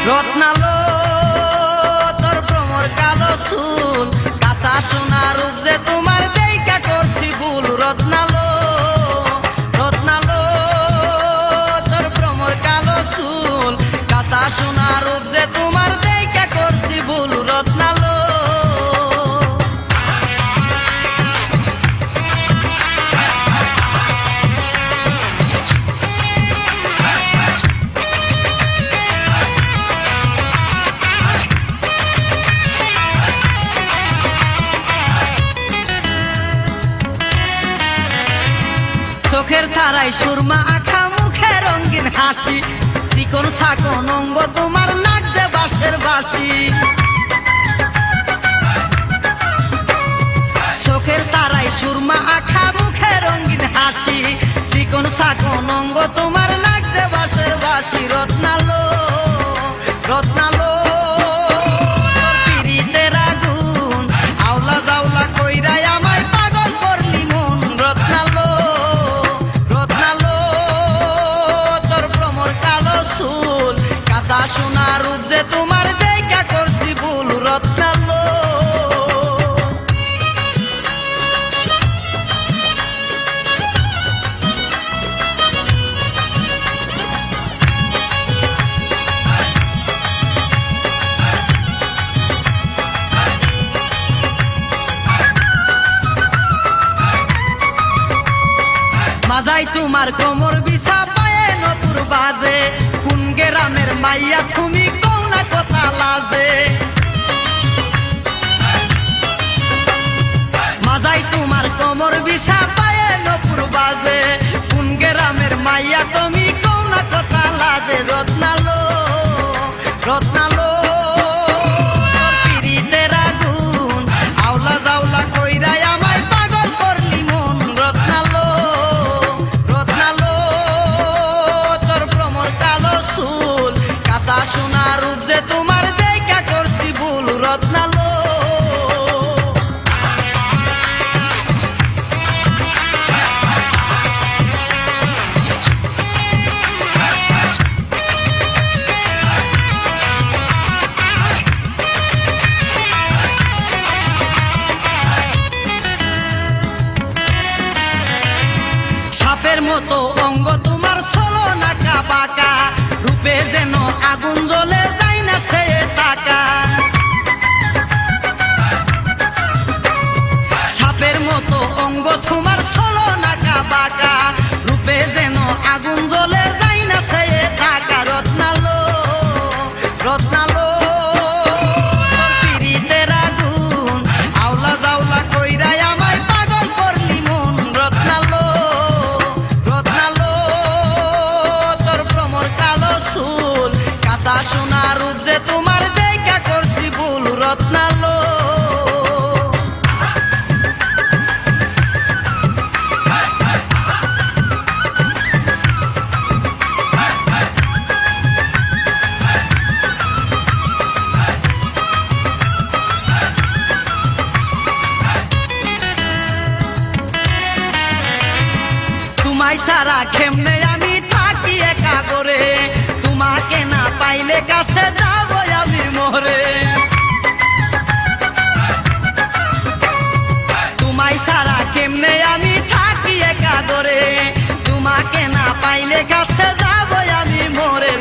রত্নালো তোর ভ্রমর কালো চুল, কাঁচা সোনা রূপ যে তোমার দেইকা করছি ভুল। রত্নালো রত্নালো তোর ভ্রমর কালো চুল, কাঁচা সোনা রূপ যে তোমার দেইকা করছি ভুল। রত্নালো চোখের তারায় সুরমা আঁখা, মুখে রঙিন হাসি, চিকন সাকন অঙ্গ তোমার নাক যে বাঁশের বাঁশি। চোখের তারায় সুরমা আঁখা, মুখে রঙিন হাসি, চিকন সাকন অঙ্গ তোমার নাক যে বাঁশের বাঁশি। রত্নালো রত্নালো পিরিতের আগুন, আওলা জাওলা কইরাই আমায় পাগল করলি মন। রত্নালো রত্নালো তোর ভ্রমর কালো চুল, কাঁচা সোনা রূপ যে তোমার দেইকা করছি ভুল। রত্নালো মাজাই তোমার কোমর বিছা, পায়ে নপুর বাজে, কোন গ্রামের মাইয়া তুমি কও না কথা লাজে। মাজাই তোমার কোমর বিছা, পায়ে নপুর বাজে, কোন গ্রামের মাইয়া তুমি কও না কথা লাজে। রত্নালো রত্নালো পিরিতের আগুন, আওলা জাওলা কইরাই আমায় পাগল করলি মন। রত্নালো রত্নালো তোর ভ্রমর কালো চুল, কাঁচা সোনা রূপ যে তোমার দেইকা করছি ভুল। রত্নালো সাপের মতো অঙ্গ তোমার, চলো নাকা বাঁকা, রূপে যেন আগুন জ্বলে যায় না সে টাকা। সাপের মতো অঙ্গ তোমার, চলো নাকা বাঁকা, রূপে যেন আগুন জ্বলে যায় না সে টাকা। রত্নালো রত্নালো পিরিতের আগুন, আওলা জাওলা কইরাই আমায় পাগল করলি মন। রত্নালো রত্নালো তোর ভ্রমর কালো চুল, কাঁচা সোনা রূপ যে তোমার দেইকা করছি ভুল। রত্নালো তোমায় সারা কেমনে আমি থাকি একা করে, তোমাকে না পাইলে কাছে যাব আমি মরে। তোমায় সারা কেমনে আমি থাকি একা করে, তোমাকে না পাইলে কাছে যাব আমি মরে।